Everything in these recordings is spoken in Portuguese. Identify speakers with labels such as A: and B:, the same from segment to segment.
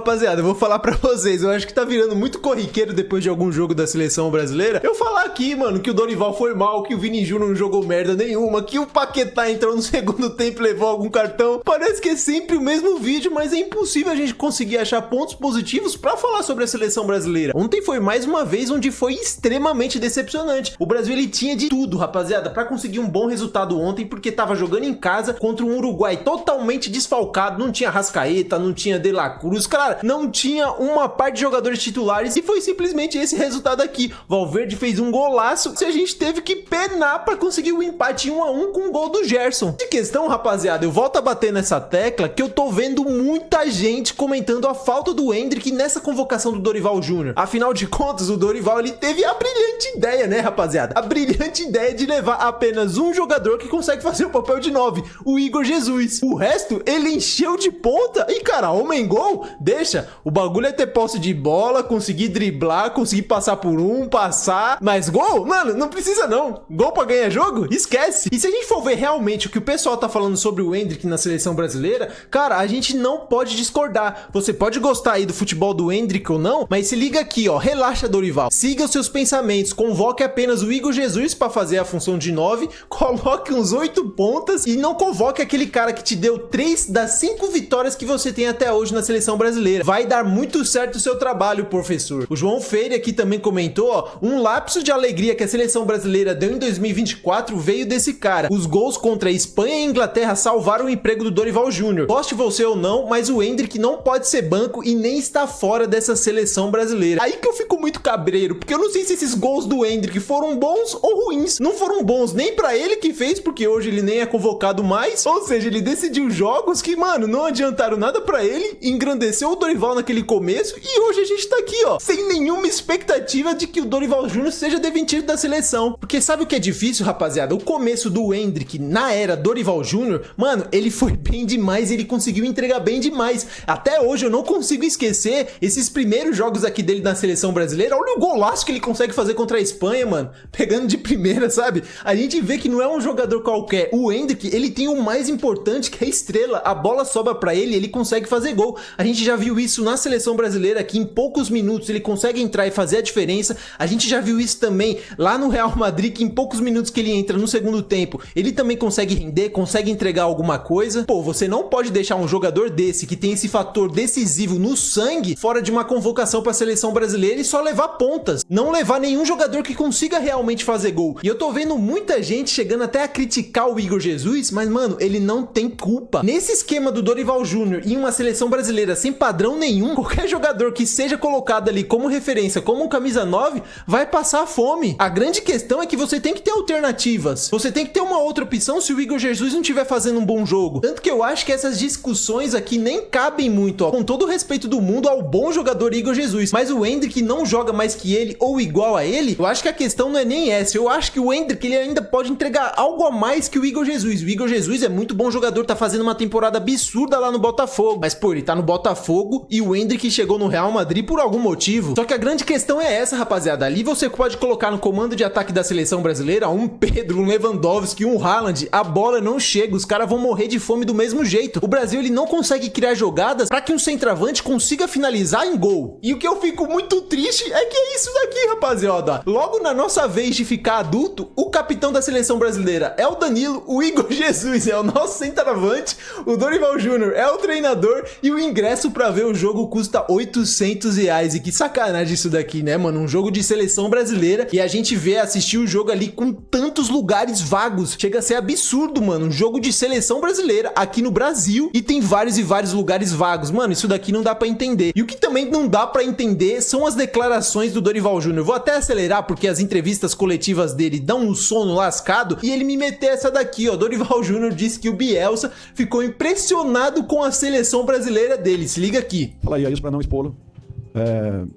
A: rapaziada, eu vou falar pra vocês, eu acho que tá virando muito corriqueiro depois de algum jogo da seleção brasileira, eu falar aqui, mano, que o Dorival foi mal, que o Vini Júnior não jogou merda nenhuma, que o Paquetá entrou no segundo tempo e levou algum cartão. Parece que é sempre o mesmo vídeo, mas é impossível a gente conseguir achar pontos positivos pra falar sobre a seleção brasileira. Ontem foi mais uma vez onde foi extremamente decepcionante. O Brasil, ele tinha de tudo, rapaziada, pra conseguir um bom resultado ontem, porque tava jogando em casa contra um Uruguai totalmente desfalcado, não tinha Rascaeta, não tinha De La Cruz, cara, não tinha uma parte de jogadores titulares e foi simplesmente esse resultado aqui. Valverde fez um golaço e a gente teve que penar pra conseguir o empate 1-1 com o gol do Gerson. De questão, rapaziada, eu volto a bater nessa tecla que eu tô vendo muita gente comentando a falta do Endrick nessa convocação do Dorival Júnior. Afinal de contas, o Dorival, ele teve a brilhante ideia, né, rapaziada? A brilhante ideia de levar apenas um jogador que consegue fazer o papel de 9, o Igor Jesus. O resto, ele encheu de ponta e, cara, homem gol, deixa. O bagulho é ter posse de bola, conseguir driblar, conseguir passar por um, passar. Mas gol? Mano, não precisa não. Gol pra ganhar jogo? Esquece. E se a gente for ver realmente o que o pessoal tá falando sobre o Endrick na seleção brasileira, cara, a gente não pode discordar. Você pode gostar aí do futebol do Endrick ou não, mas se liga aqui, ó, relaxa, Dorival. Siga os seus pensamentos, convoque apenas o Igor Jesus pra fazer a função de 9, coloque uns 8 pontas e não convoque aquele cara que te deu 3 das 5 vitórias que você tem até hoje na seleção brasileira. Vai dar muito certo o seu trabalho, professor. O João Freire aqui também comentou, ó, um lapso de alegria que a seleção brasileira deu em 2024 veio desse cara. Os gols contra a Espanha e a Inglaterra salvaram o emprego do Dorival Júnior. Goste você ou não, mas o Endrick não pode ser banco e nem está fora dessa seleção brasileira. Aí que eu fico muito cabreiro, porque eu não sei se esses gols do Endrick foram bons ou ruins. Não foram bons nem pra ele que fez, porque hoje ele nem é convocado mais, ou seja, ele decidiu jogos que, mano, não adiantaram nada pra ele, engrandeceu o Dorival naquele começo e hoje a gente tá aqui, ó, sem nenhuma expectativa de que o Dorival Júnior seja demitido da seleção. Porque sabe o que é difícil, rapaziada? O começo do Endrick na era Dorival Júnior, mano, ele foi bem demais, ele conseguiu entregar bem demais. Até hoje eu não consigo esquecer esses primeiros jogos aqui dele na seleção brasileira. Olha o golaço que ele consegue fazer contra a Espanha, mano, pegando de primeira, sabe? A gente vê que não é um jogador qualquer. O Endrick, ele tem o mais importante, que é a estrela. A bola sobra pra ele, ele consegue fazer gol. A gente já viu isso na seleção brasileira, que em poucos minutos ele consegue entrar e fazer a diferença. A gente já viu isso também lá no Real Madrid, que em poucos minutos que ele entra no segundo tempo, ele também consegue render, consegue entregar alguma coisa. Pô, você não pode deixar um jogador desse, que tem esse fator decisivo no sangue, fora de uma convocação pra seleção brasileira e só levar pontas. Não levar nenhum jogador que consiga realmente fazer gol. E eu tô vendo muita gente chegando até a criticar o Igor Jesus, mas, mano, ele não tem culpa. Nesse esquema do Dorival Júnior em uma seleção brasileira sem padrão nenhum, qualquer jogador que seja colocado ali como referência, como um camisa 9, vai passar fome. A grande questão é que você tem que ter alternativas. Você tem que ter uma outra opção se o Igor Jesus não estiver fazendo um bom jogo. Tanto que eu acho que essas discussões aqui nem cabem muito, ó, com todo o respeito do mundo ao bom jogador Igor Jesus. Mas o Endrick não joga mais que ele ou igual a ele. Eu acho que a questão não é nem essa. Eu acho que o Endrick, ele ainda pode entregar algo a mais que o Igor Jesus. O Igor Jesus é muito bom jogador, tá fazendo uma temporada absurda lá no Botafogo. Mas, pô, ele tá no Botafogo e o Endrick chegou no Real Madrid por algum motivo. Só que a grande questão é essa, rapaziada. Ali você pode colocar no comando de ataque da seleção brasileira um Pedro, um Lewandowski, um Haaland. A bola não chega, os caras vão morrer de fome do mesmo jeito. O Brasil, ele não consegue criar jogadas pra que um centroavante consiga finalizar em gol. E o que eu fico muito triste é que é isso daqui, rapaziada. Logo na nossa vez de ficar adulto, o capitão da seleção brasileira é o Danilo, o Igor Jesus é o nosso centroavante, o Dorival Júnior é o treinador e o ingresso pra ver o jogo custa R$800. E que sacanagem isso daqui, né, mano? Um jogo de seleção brasileira e a gente vê assistir o jogo ali com tantos lugares vagos. Chega a ser absurdo, mano. Um jogo de seleção brasileira aqui no Brasil e tem vários e vários lugares vagos. Mano, isso daqui não dá pra entender. E o que também não dá pra entender são as declarações do Dorival Júnior. Vou até acelerar porque as entrevistas coletivas dele dão um sono lascado e ele me meteu essa daqui, ó. Dorival Júnior disse que o Bielsa ficou impressionado com a seleção brasileira dele. Se liga aqui.
B: Falaria isso pra não expô-lo.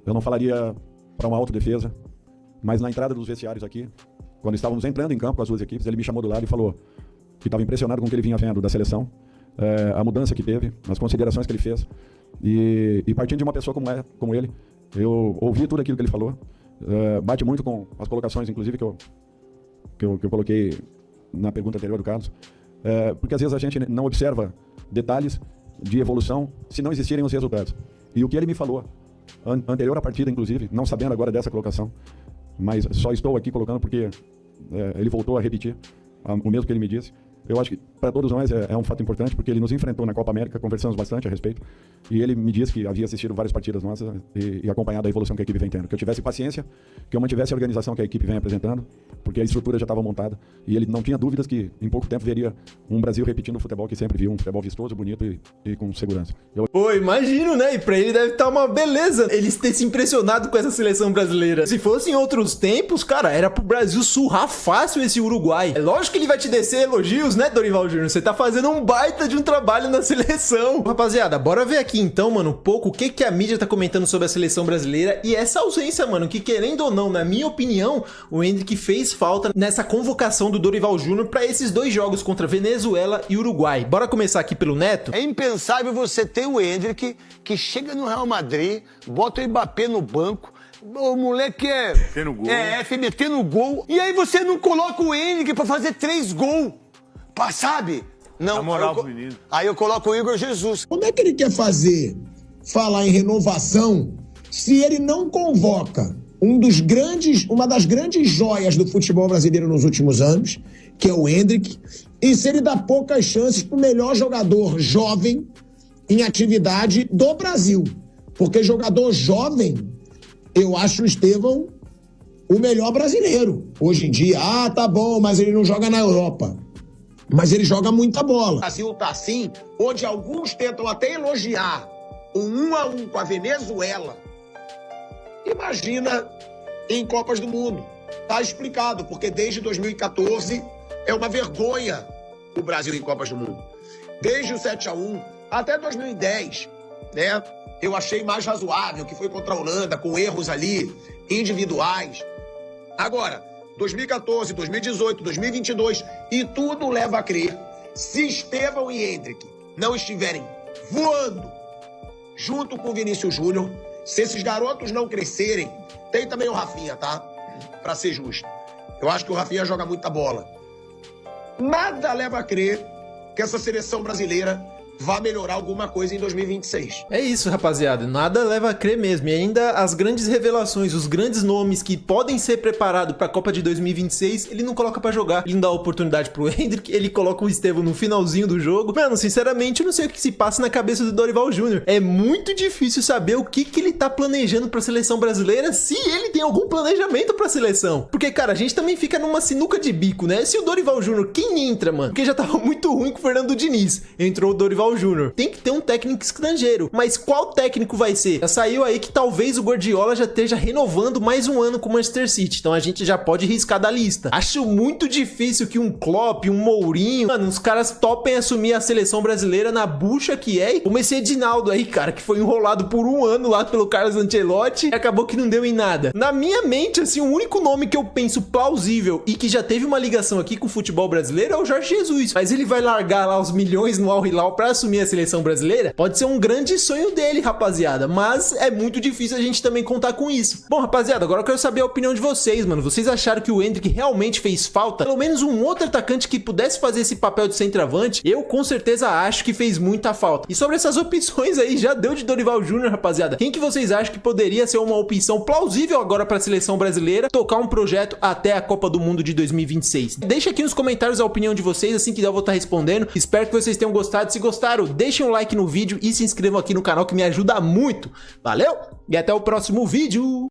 B: Eu não falaria para uma autodefesa, mas na entrada dos vestiários aqui, quando estávamos entrando em campo com as duas equipes, ele me chamou do lado e falou que estava impressionado com o que ele vinha vendo da seleção, a mudança que teve, as considerações que ele fez, e partindo de uma pessoa como ele, eu ouvi tudo aquilo que ele falou, bate muito com as colocações, inclusive, que eu coloquei na pergunta anterior do Carlos, porque às vezes a gente não observa detalhes de evolução se não existirem os resultados. E o que ele me falou, anterior à partida, inclusive, não sabendo agora dessa colocação, mas só estou aqui colocando porque ele voltou a repetir o mesmo que ele me disse. Eu acho que para todos nós é um fato importante, porque ele nos enfrentou na Copa América, conversamos bastante a respeito, e ele me disse que havia assistido várias partidas nossas e acompanhado a evolução que a equipe vem tendo. Que eu tivesse paciência, que eu mantivesse a organização que a equipe vem apresentando, porque a estrutura já estava montada, e ele não tinha dúvidas que em pouco tempo veria um Brasil repetindo o futebol que sempre viu, um futebol vistoso, bonito e com segurança.
A: Pô, imagino, né? E pra ele deve estar uma beleza ele ter se impressionado com essa seleção brasileira. Se fosse em outros tempos, cara, era pro Brasil surrar fácil esse Uruguai. É lógico que ele vai te descer elogios, né, Dorival Júnior? Você tá fazendo um baita de um trabalho na seleção. Rapaziada, bora ver aqui então, mano, um pouco o que a mídia tá comentando sobre a seleção brasileira e essa ausência, mano, que querendo ou não, na minha opinião, o Endrick fez falta nessa convocação do Dorival Júnior pra esses dois jogos contra Venezuela e Uruguai. Bora começar aqui pelo Neto?
C: É impensável você ter o Endrick que chega no Real Madrid, bota o Mbappé no banco, o moleque
D: Metendo gol.
C: metendo gol, e aí você não coloca o Endrick pra fazer 3 gols. Sabe? Não.
D: Dá moral pro menino.
C: Aí eu coloco o Igor Jesus.
E: Como é que ele quer falar em renovação, se ele não convoca uma das grandes joias do futebol brasileiro nos últimos anos, que é o Endrick, e se ele dá poucas chances pro melhor jogador jovem em atividade do Brasil? Porque jogador jovem, eu acho o Estevão o melhor brasileiro hoje em dia. Ah, tá bom, mas ele não joga na Europa. Mas ele joga muita bola. O Brasil tá assim, onde alguns tentam até elogiar um 1-1 com a Venezuela. Imagina em Copas do Mundo. Tá explicado, porque desde 2014 é uma vergonha o Brasil em Copas do Mundo. Desde o 7-1 até 2010, né? Eu achei mais razoável, que foi contra a Holanda, com erros ali individuais. Agora, 2014, 2018, 2022, e tudo leva a crer, se Estevão e Endrick não estiverem voando junto com o Vinícius Júnior, se esses garotos não crescerem, tem também o Rafinha, tá? Pra ser justo. Eu acho que o Rafinha joga muita bola. Nada leva a crer que essa seleção brasileira vai melhorar alguma coisa em 2026.
A: É isso, rapaziada. Nada leva a crer mesmo. E ainda as grandes revelações, os grandes nomes que podem ser preparados pra Copa de 2026, ele não coloca pra jogar. Ele não dá oportunidade pro Endrick, ele coloca o Estevão no finalzinho do jogo. Mano, sinceramente, eu não sei o que se passa na cabeça do Dorival Júnior. É muito difícil saber o que ele tá planejando pra seleção brasileira, se ele tem algum planejamento pra seleção. Porque, cara, a gente também fica numa sinuca de bico, né? Se o Dorival Júnior, quem entra, mano? Porque já tava muito ruim com o Fernando Diniz. Entrou o Dorival Júnior. Tem que ter um técnico estrangeiro. Mas qual técnico vai ser? Já saiu aí que talvez o Guardiola já esteja renovando mais um ano com o Manchester City. Então a gente já pode riscar da lista. Acho muito difícil que um Klopp, um Mourinho, mano, os caras topem assumir a seleção brasileira na bucha que é. Como esse Edinaldo aí, cara, que foi enrolado por um ano lá pelo Carlos Ancelotti e acabou que não deu em nada. Na minha mente, assim, o único nome que eu penso plausível e que já teve uma ligação aqui com o futebol brasileiro é o Jorge Jesus. Mas ele vai largar lá os milhões no Al Hilal pra assumir a seleção brasileira? Pode ser um grande sonho dele, rapaziada, mas é muito difícil a gente também contar com isso. Bom, rapaziada, agora eu quero saber a opinião de vocês, mano. Vocês acharam que o Endrick realmente fez falta? Pelo menos um outro atacante que pudesse fazer esse papel de centroavante? Eu com certeza acho que fez muita falta. E sobre essas opções aí, já deu de Dorival Júnior, rapaziada. Quem que vocês acham que poderia ser uma opção plausível agora para a seleção brasileira tocar um projeto até a Copa do Mundo de 2026? Deixa aqui nos comentários a opinião de vocês, assim que der eu vou estar respondendo. Espero que vocês tenham gostado. Se gostaram, deixem um like no vídeo e se inscrevam aqui no canal que me ajuda muito. Valeu e até o próximo vídeo.